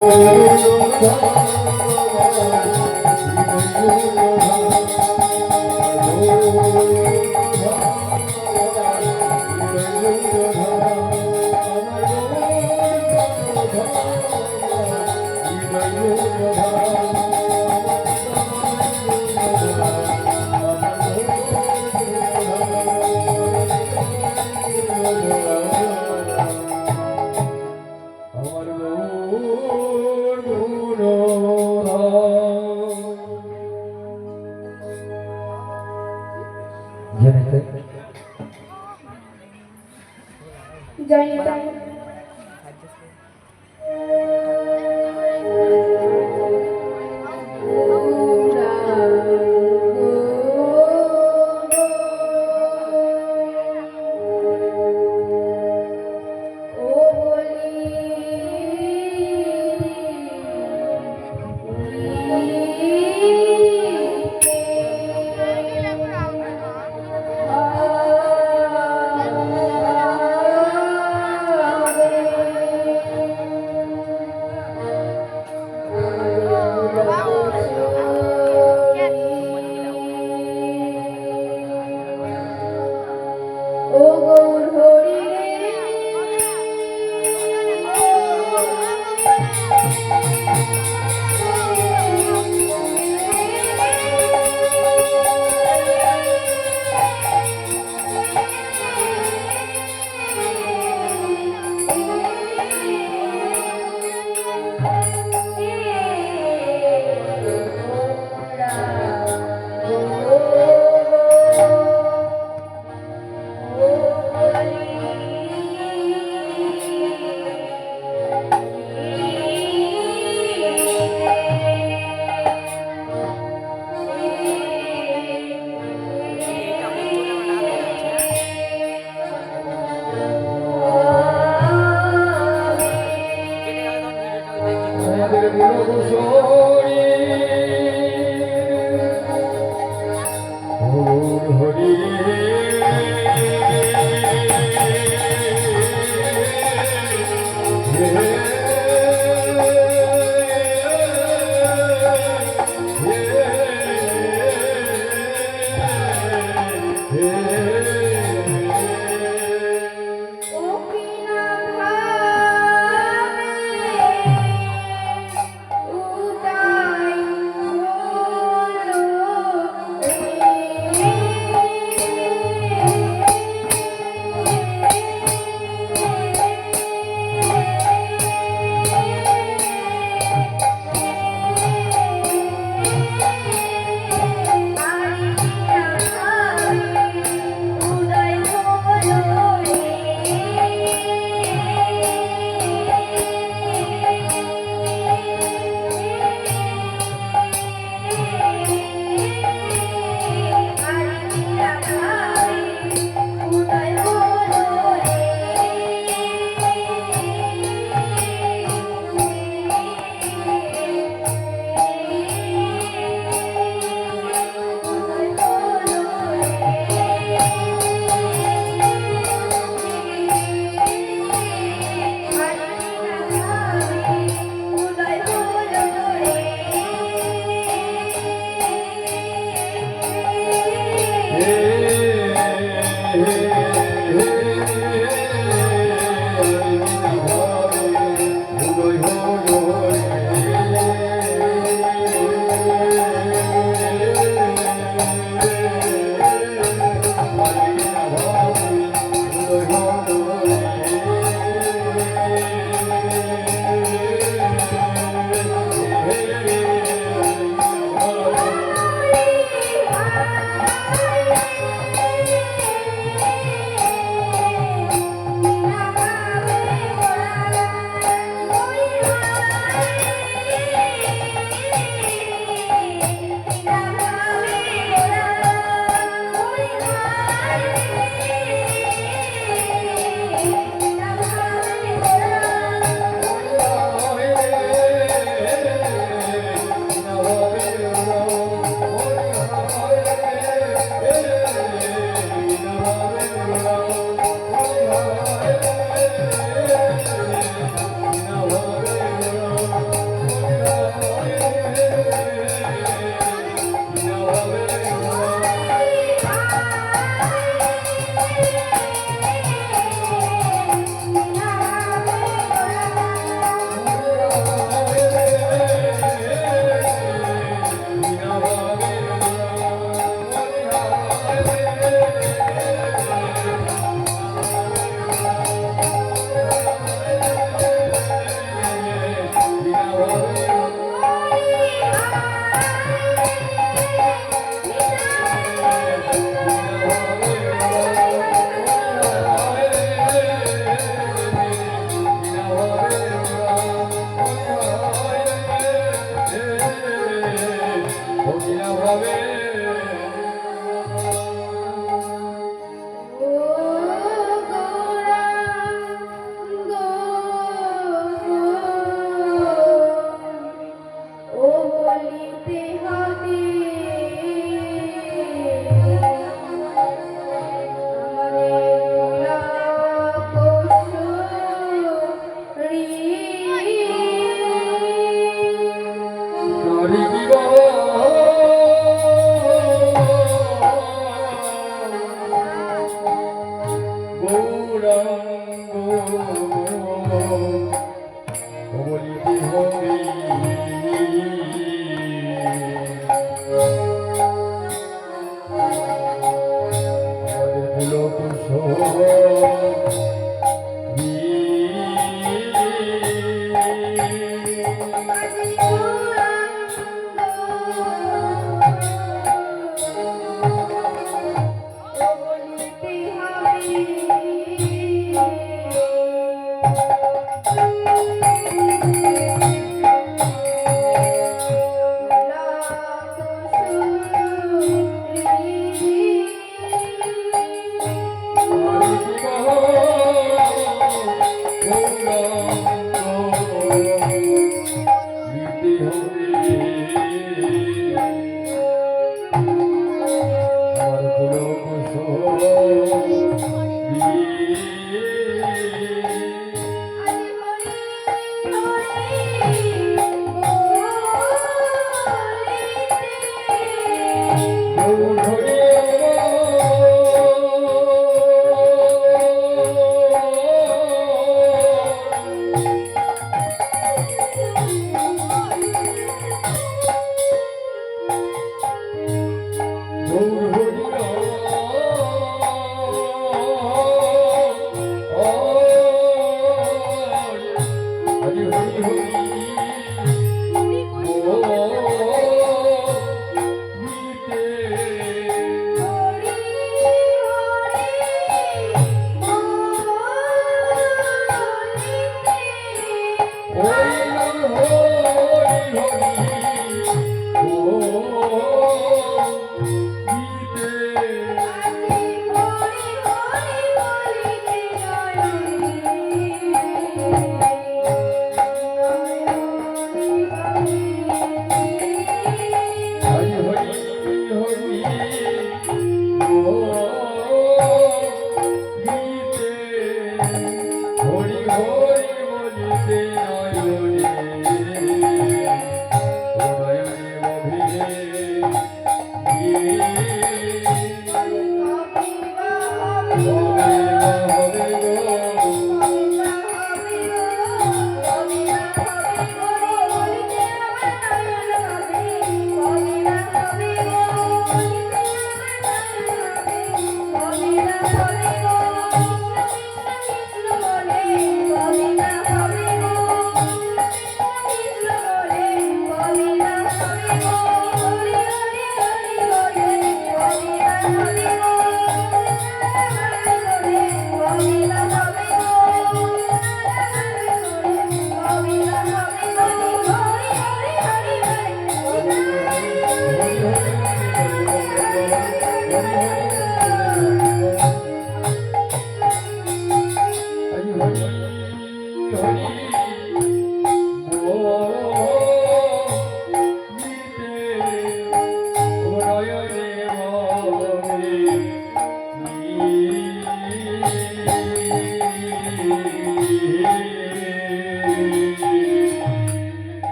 উদয়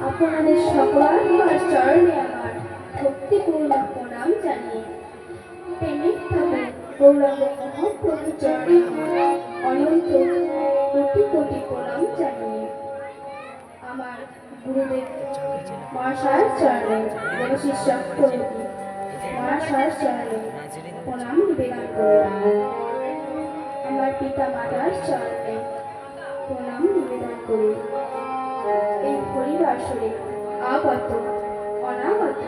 আপনাদের সকলের চরণে আমার ভক্তিপূর্ণ প্রণাম জানিয়ে প্রেমিক ভাবে গৌরাঙ্গ মহাপ্রভু চরণে অনন্ত কোটি কোটি প্রণাম জানিয়ে আমার গুরুদেব মহাশয়ের চরণে দেবশিষ্য প্রভৃতি মহাশয়ের চরণে প্রণাম নিবেদন করলাম। আমার পিতা মাতার চরণে প্রণাম নিবেদন করি। এই হরিবাসরে আগত অনাগত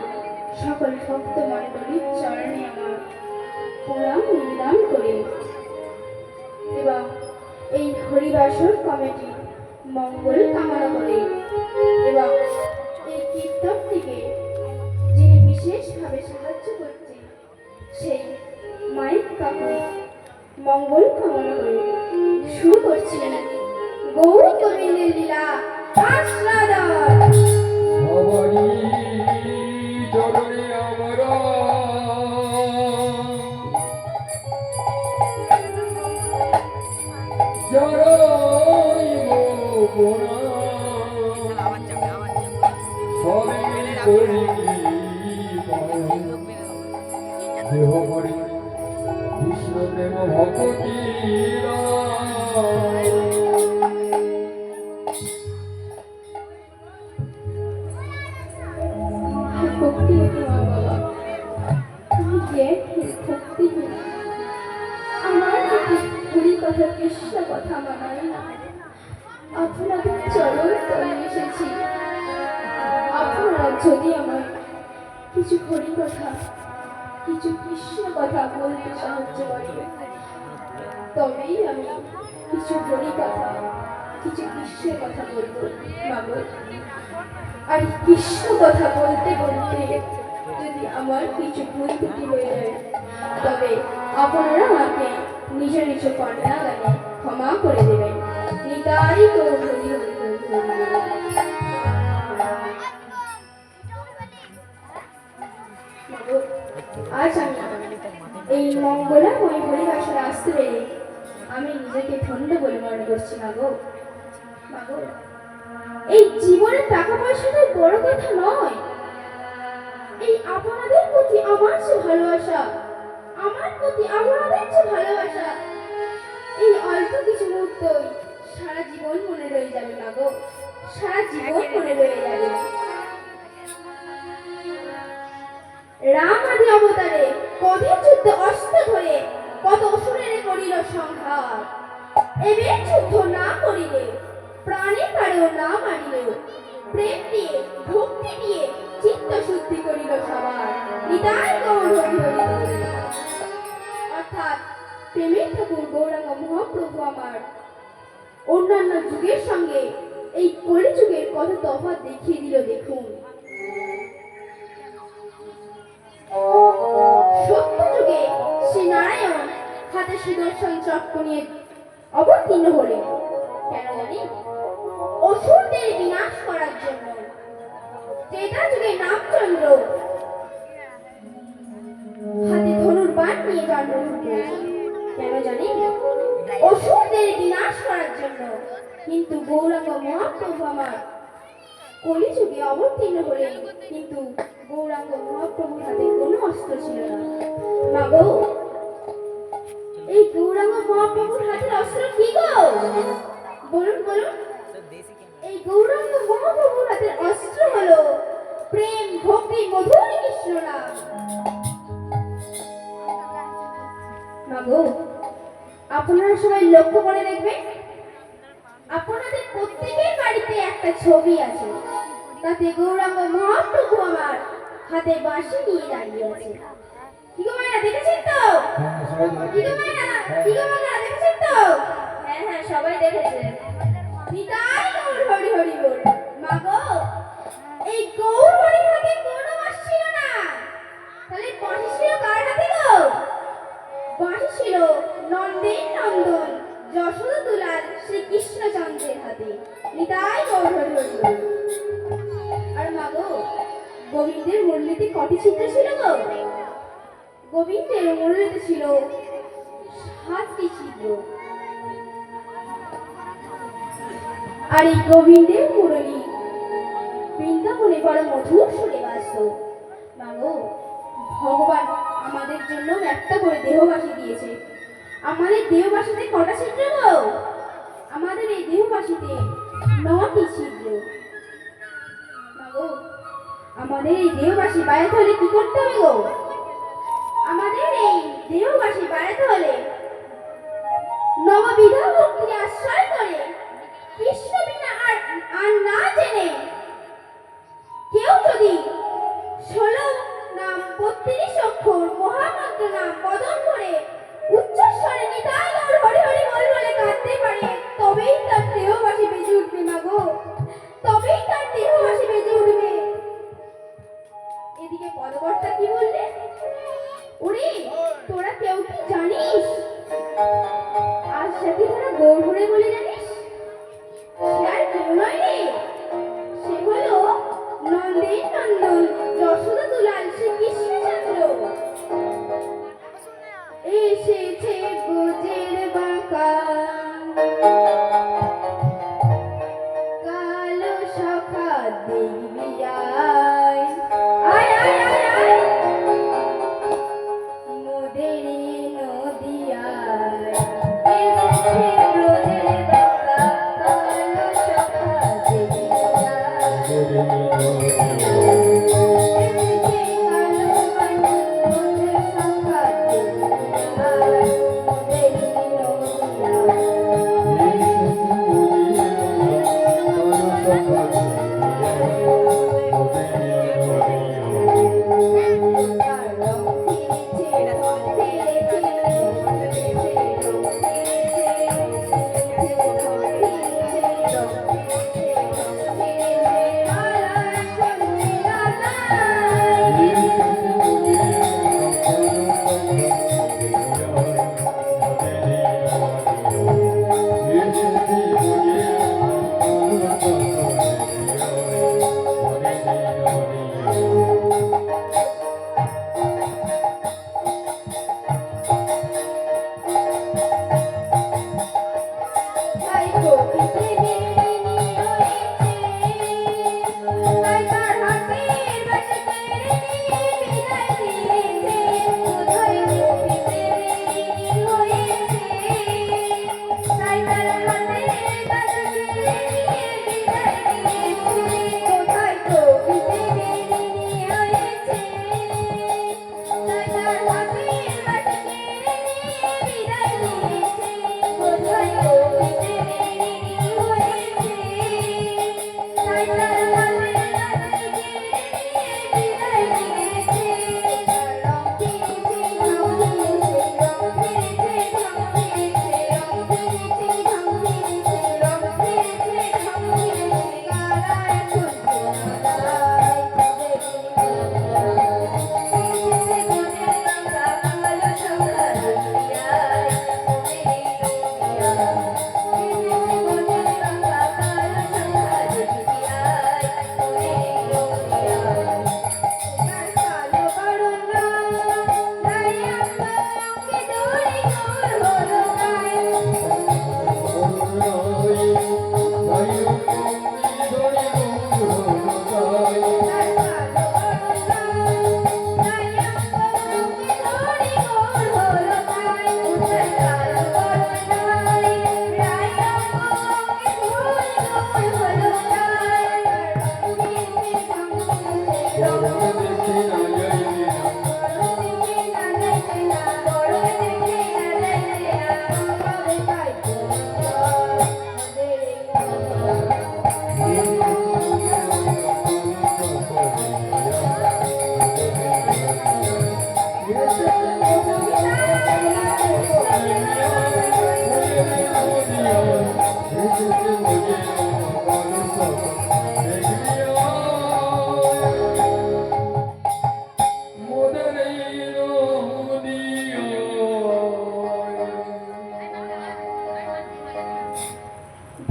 সকল ভক্ত মণ্ডলীর চরণে আমার প্রণাম নিবেদন করি এবং এই হরিবাসর কমিটির মঙ্গল কামনা করে এবং এই কীর্তনটিকে যিনি বিশেষভাবে সাহায্য করছেন সেই মাইক কাকু মঙ্গল কামনা করে শুরু করছেন গৌর গোবিন্দের লীলা জড়াইব সবই করি দেহ করি কৃষ্ণ প্রেম ভক্তি ভক্তি মা বাবা, তুমি জ্ঞানহীন, ভক্তিহীন। আমার প্রতি হরি কথা কৃষ্ণ কথা মানায় না। আপনাদের চরণ তলে এসেছি, আপনারা যদি আমার কিছু হরি কথা, কিছু কৃষ্ণ কথা বলতে সাহায্য করবে, তবেই আমি কিছু হরি কথা, কিছু কৃষ্ণের কথা বলবো বাবু। আর কৃষ্ণ কথা বলতে বলতে যদি আমার কিছু ভুল ত্রুটি হয়ে যায়, তবে আপনারা আমাকে নিজ নিজ কন্যা গানে ক্ষমা করে দেবেন। নিতাই তো হরি হরি হরি হরি। আজ আমি এই মঙ্গলাময় হরিবাসরে আসতে পেরে আমি নিজেকে ধন্য বলে মনে করছি মাগো। মাগো, এই জীবনে টাকা পয়সাটাই বড় কথা নয়। এই আপনাদের প্রতি আমার যে ভালোবাসা, আমার প্রতি আপনাদের যে ভালোবাসা, এই অল্প কিছু মুহূর্তই সারা জীবন মনে রয়ে যাবে মাগো, সারা জীবন মনে রয়ে যাবে। রাম আদি অবতারে কঠিন যুদ্ধে অস্ত্র ধরে কত অসুরের করিল সংহার। এবে যুদ্ধ না করিলে, প্রাণে কারেও না মারিলে, প্রেম দিয়ে ভক্তি দিয়ে চিত্ত শুদ্ধি করিল সবার। নিতাই গৌর হরি হরি হরি। অর্থাৎ প্রেমের ঠাকুর গৌরাঙ্গ মহাপ্রভু আমার অন্যান্য যুগের সঙ্গে এই কলিযুগের কত তফাৎ দেখিয়ে দিল দেখুন। সত্য যুগে শ্রী নারায়ণ হাতে সুদর্শন চক্র নিয়ে অবতীর্ণ হলেন কেন জানি? অসুরদের বিনাশ করার জন্য। ত্রেতা যুগে রামচন্দ্র হাতে ধনুর্বাণ নিয়ে জন্মগ্রহণ করেছেন কেন জানি? অসুরদের বিনাশ করার জন্য। কিন্তু গৌরাঙ্গ মহাপ্রভু আমার কলিযুগে অবতীর্ণ হলেন, কিন্তু গৌরাঙ্গ মহাপ্রভুর হাতে কোনো অস্ত্র ছিল না। মাগো, এই গৌরাঙ্গ মহাপ্রভুর হাতের অস্ত্র কি গো? বলুন বলুন। এই গৌরাঙ্গ মহাপ্রভুর হাতের অস্ত্র হলো প্রেম, ভক্তি, মধুর কৃষ্ণ নাম। মাগো, আপনারা সবাই লক্ষ্য করে দেখবেন, আপনাদের প্রত্যেকের বাড়িতে একটা ছবি আছে, তাতে গৌরাঙ্গ মহাপ্রভু আমার হাতে বাঁশি নিয়ে দাঁড়িয়ে আছে। কি গো মায়েরা, দেখেছেন তো? কি গো মায়েরা, কি গো মায়েরা, দেখেছেন তো? হ্যাঁ হ্যাঁ, সবাই দেখেছে। নিতাই গৌর হরি হরি বল। মাগো, এই গৌর হরির হাতে কোনো বাঁশি ছিল না, তাহলে বাঁশি ছিল কার হাতে গো? বাঁশি ছিল নন্দের নন্দন যশোদা দুলাল শ্রীকৃষ্ণচন্দ্রের হাতে। নিতাই গৌর হরি হরি বল। আর মাগো, গোবিন্দের মুরলিতে কটি ছিদ্র ছিল গো? গোবিন্দের মুরলিতে ছিল 7টি ছিদ্র। আর এই গোবিন্দের মুরলি বৃন্দাবনে বড় মধুর সুরে বাজত। মাগো, ভগবান আমাদের জন্য একটা করে দেহবাসী দিয়েছে। আমাদের দেহবাসীতে কটা ছিদ্র গো? আমাদের এই দেহবাসীতে 9টি ছিদ্র। মাগো, আমাদের এই দেহবাসী বাড়াতে হলে কি করতে হবে গো? আমাদের এই দেহবাসী বাড়াতে হলে নববিধা ভক্তির আশ্রয় করে কৃষ্ণ বিনা আর না জেনে কেউ যদি 16 নাম 32 অক্ষর মহামন্ত্র নাম বদন করে উচ্চস্বরে নিতাই গৌর হরি হরি বল বলে কাঁদতে পারে, তবেই তার দেহবাসী বেজে উঠবে মাগো, তবেই তার দেহবাসী বেজে উঠবে। এদিকে পদকর্তা কি বললে? ওরে, তোরা কেউ কি জানিস আজ সাথে তোরা গৌর হরি বলে জানিস? সে আর কেউ নয় রে, সে হলো নন্দের নন্দন যশোদা দুলাল শ্রীকৃষ্ণচন্দ্র। এসেছে গোজের বাঁকা কালো সখা দেখবি আয় আয় আয় আয় আয় মোদেরি নদিয়ায় এসেছে ব্রজের বাবা কালো সখা দেখবি আয় এসেছে কালো ব্রজের সখা দেখবি আয় মোদেরি নদিয়ায়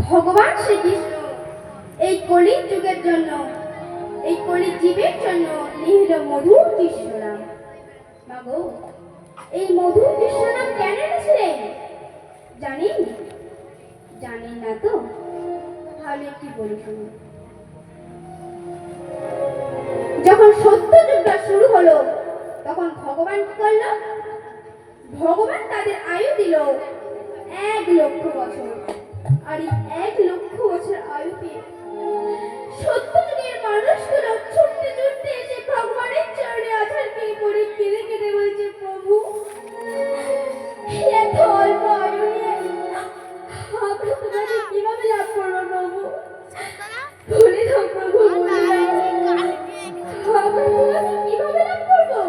ভগবান শ্রীকৃষ্ণ এই কলির যুগের জন্য এই কলির জীবের জন্য লিখিল মধুর কৃষ্ণনাম। মাগো এই মধুর কৃষ্ণনাম কেন এনেছিলেন জানেন? জানেন না তো? তাহলে কি বলি শুনুন। যখন সত্য যুগটা শুরু হলো তখন ভগবান কি করলো? ভগবান তাদের আয়ু দিল 1,00,000 বছর। আর এই 1,00,000 বছর আয়ুতে সত্য যুগের মানুষগুলো ছুটতে ছুটতে এসে ভগবানের চরণে আছাড় পড়ে কেঁদে কেঁদে বলছে, প্রভু এত অল্প আয়ু নিয়ে আমরা তোমাকে কিভাবে লাভ করবো প্রভু? বলে দাও প্রভু, বলে দাও আমরা তোমাকে কিভাবে লাভ করবো?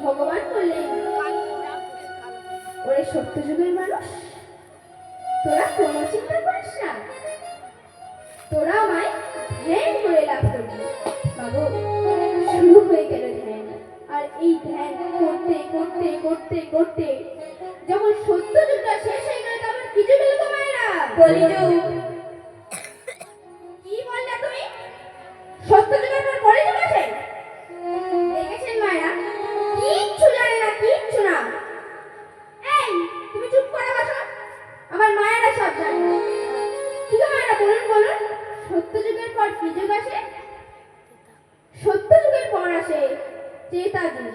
ভগবান বললেন, ওরে সত্য যুগের মানুষ, তোরা কোনো চিন্তা করিস না, তোরা আমায় ধ্যান করে লাভ করবি। বাবু শুরু হয়ে গেল ধ্যান। আর এই ধ্যান করতে করতে করতে করতে যখন সত্য যুগটা শেষ হয়ে গেল তখন কি যুগ এলো গো মায়েরা? কলিযুগ। কি বললে তুমি? সত্য যুগের পর কলিযুগ আছে? দেখেছেন মায়েরা, কিচ্ছু জানে না, কিচ্ছু না। এই তুমি চুপ করে বসো, আমার মায়েরা সব জানে। কি গো মায়েরা, বলুন বলুন, সত্য যুগের পর ত্রেতা যুগ।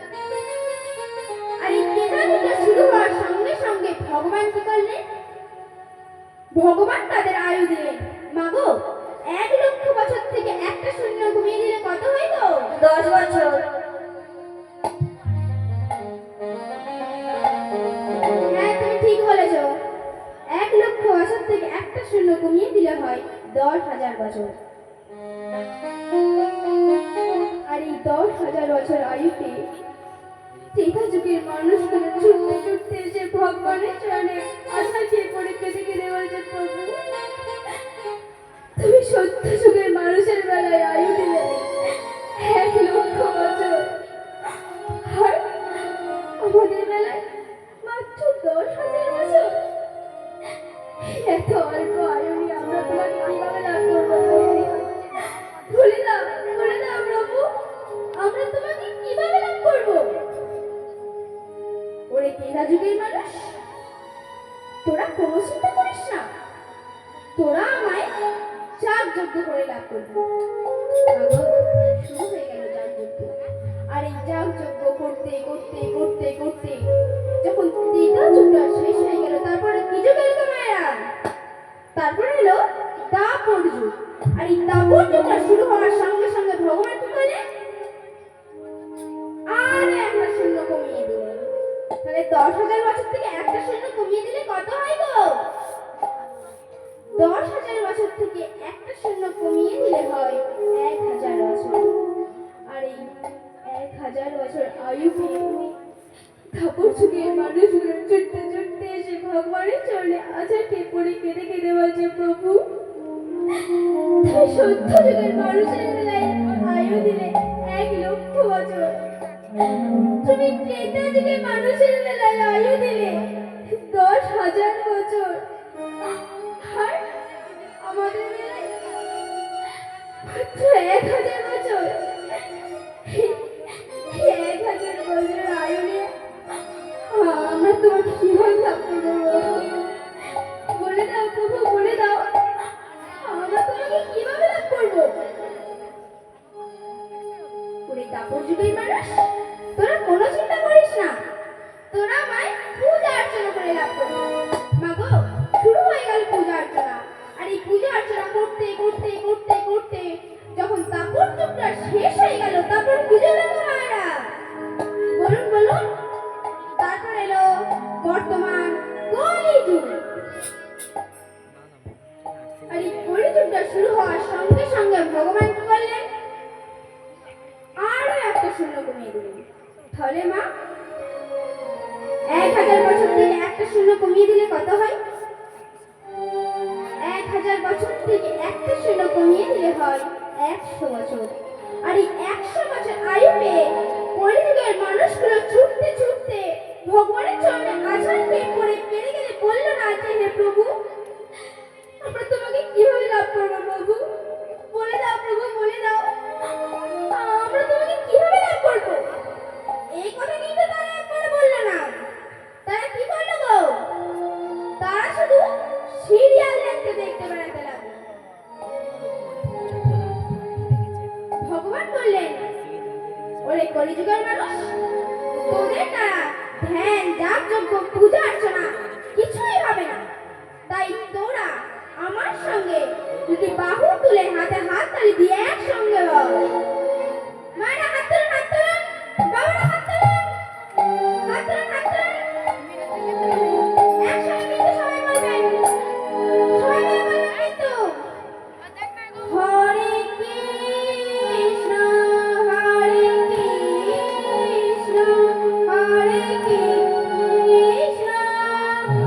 আর এই ত্রেতা যুগটা শুরু হওয়ার সঙ্গে সঙ্গে ভগবান কি করলেন? ভগবান তাদের আয়ু দিলেন। মাগো, 1,00,000 বছর থেকে একটা শূন্য কমিয়ে দিলে কত হয় গো? 10 বছর। হ্যাঁ, তুমি ঠিক বলেছ। 1,00,000 বছর থেকে একটা শূন্য কমিয়ে দিলে হয় 10,000 বছর। আর এই 10,000 বছর আয়ুতে ত্রেতা যুগের মানুষগুলো ছুটতে ছুটতে এসে ভগবানের চরণে আশা খেয়ে পড়ে কেঁদে কেঁদে বলছে, প্রভু তুমি সত্য যুগের মানুষের বেলায় আয়ু দিলে 1,00,000 বছর, আর আমাদের বেলায় মাত্র 10,000 বছর। এত অল্প আয়ু নিয়ে আমরা তোমাকে কিভাবে লাভ করবো? বলে দাও প্রভু, আমরা তোমাকে কিভাবে লাভ করবো? ওরে ত্রেতা যুগের মানুষ, তোরা কোনো চিন্তা করিস না, তোরা আমায় যাগযজ্ঞ করে লাভ করবি। মাগো, শুরু হয়ে গেল যাগযজ্ঞ। আর এই যাগযজ্ঞ করতে করতে করতে করতে যখন ত্রেতা যুগটা শেষ হয়ে গেল, তারপরে কি যুগ এলো গো মায়েরা? তারপরে এলো দাপর যুগ। আর এই দাপর যুগটা শুরু হওয়ার সঙ্গে সঙ্গে ভগবান কি করলেন? আর একটা শূন্য কমিয়ে দিলেন। তাহলে 10,000 বছর থেকে একটা শূন্য কমিয়ে দিলে কত হয় গো? 10,000 বছর থেকে একটা শূন্য কমিয়ে দিলে হয় 1,000 বছর। আর এই 1,000 বছর আয়ু পেয়ে দাপর যুগের মানুষগুলো ছুটতে ছুটতে এসে ভগবানের চরণে আছাড় খেয়ে পড়ে কেঁদে কেঁদে বলছে, প্রভু তুমি সত্য যুগের মানুষের বেলায় আয়ু দিলে 1,00,000 বছর, তুমি ত্রেতা যুগের মানুষের বেলায় আয়ু দিলে 10,000 বছর, আর আমাদের বেলায় মাত্র 1,000 বছর। 1,000 বছর আয়ু নিয়ে আমরা তোমাকে কিভাবে লাভ করবো? বলে দাও প্রভু, বলে দাও, আমরা তোমাকে কিভাবে লাভ করবো? ওরে দাপর যুগের মানুষ, তোরা কোনো চিন্তা করিস না, তোরা আমায় পূজা অর্চনা করে লাভ করবি। মাগো, শুরু হয়ে গেল পূজা অর্চনা। আর এই পূজা অর্চনা করতে করতে করতে করতে যখন দাপর যুগটা শেষ হয়ে গেল, তারপর পুজো এলো মায়েরা, বলুন বলুন। তারপর এলো বর্তমান কলি যুগ। আর এই কলি যুগটা শুরু হওয়ার সঙ্গে সঙ্গে ভগবান কি করলেন? আরো একটা শূন্য কমিয়ে দিলেন। তাহলে মা, 1,000 বছর থেকে একটা শূন্য কমিয়ে দিলে কত হয়? 1,000 বছর থেকে একটা শূন্য কমিয়ে দিলে হয় 100 বছর। আর এই 100 বছর আয়ু পেয়ে কলিযুগের মানুষগুলো ছুটতে ছুটতে ভগবানের চরণে আছাড় খেয়ে পড়ে কেঁদে কেঁদে বলল না যে, হে প্রভু, আমরা তোমাকে কিভাবে লাভ করবো প্রভু? বলে দাও প্রভু, বলে দাও, আমরা তোমাকে কিভাবে লাভ করবো? এই কথা কিন্তু তারা একবারে বললো না। তারা কি করলো গো? তারা শুধু সিরিয়াল দেখতে দেখতে বেড়াতে লাগলো। ভগবান বললেন, ওরে কলিযুগের মানুষ, তোদের দ্বারা ধ্যান, যাগযজ্ঞ, পূজা অর্চনা কিছুই হবে না। তাই তোরা আমার সঙ্গে দুটি বাহু তুলে হাতে হাত তালি দিয়ে একসঙ্গে বল, মায়েরা হাত তুলুন, হাত তুলুন, বাবারা হাত তুলুন, হাত তুলুন, হাত তুলুন। একসঙ্গে কিন্তু সবাই বলবেন, সবাই মিলে বলবেন কিন্তু। হরে কৃষ্ণ, হরে কৃষ্ণ, হরে কৃষ্ণ,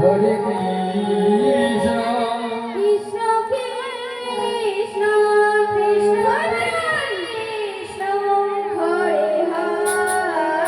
হরে কৃষ্ণ, কৃষ্ণ কৃষ্ণ, কৃষ্ণ কৃষ্ণ, হরে হরে,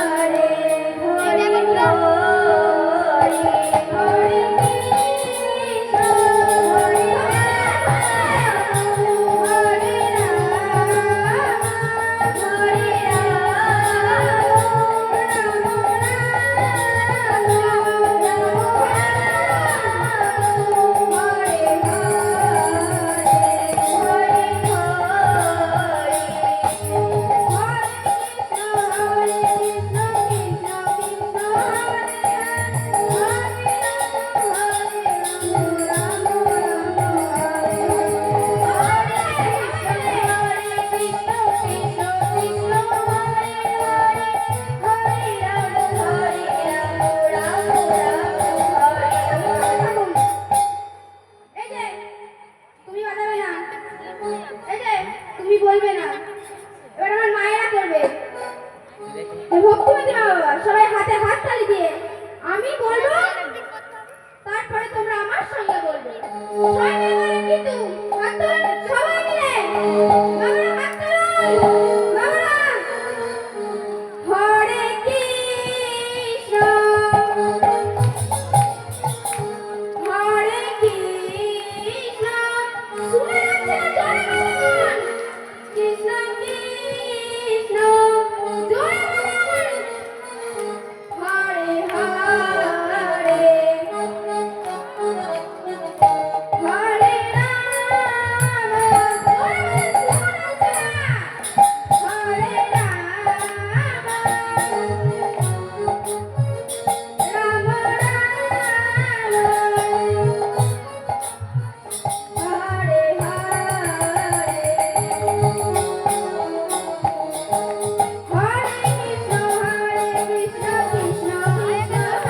এই যে তুমি বলবে না, এবার আমার মায়েরা করবে। এই ভক্তিমতী মা বাবা সবাই হাতে হাত তালি দিয়ে আমি বলবো, তারপরে তোমরা আমার সঙ্গে বলবে। সবাই মিলে বলেন কিন্তু, হাত তোলেন সবাই মিলে। বাবারা হাত তোলেন, বাবারা। হরে কৃষ্ণ হরে কৃষ্ণ, শুনে যাচ্ছে না? জোরে বলুন, কৃষ্ণ কৃষ্ণ, জোরে বলুন, হরে হরে হরে রাম, জোরে বলুন, হরে রাম, রাম হরে কৃষ্ণ হরে কৃষ্ণ কৃষ্ণ হরে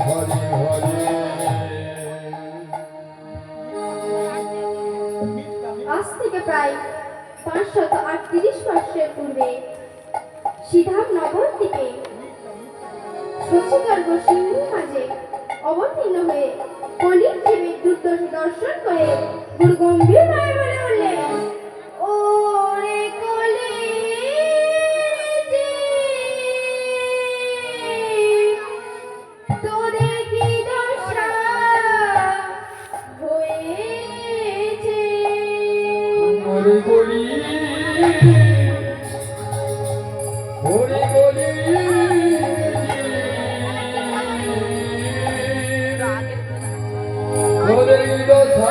হরে হরে আজ থেকে প্রায় 538 বর্ষের পূর্বে সিধাম নগর থেকে শশীগর্ভ সিন্ধু মাঝে অবতীর্ণ হয়ে পণ্ডিত জীবের দুর্দশা দর্শন করে গুরু গম্ভীর ভাবে বলে উঠলেন, ও রে কলির জীব, তোদের কি দশা হয়েছে? হরে গলি হরে গলি হরে দশা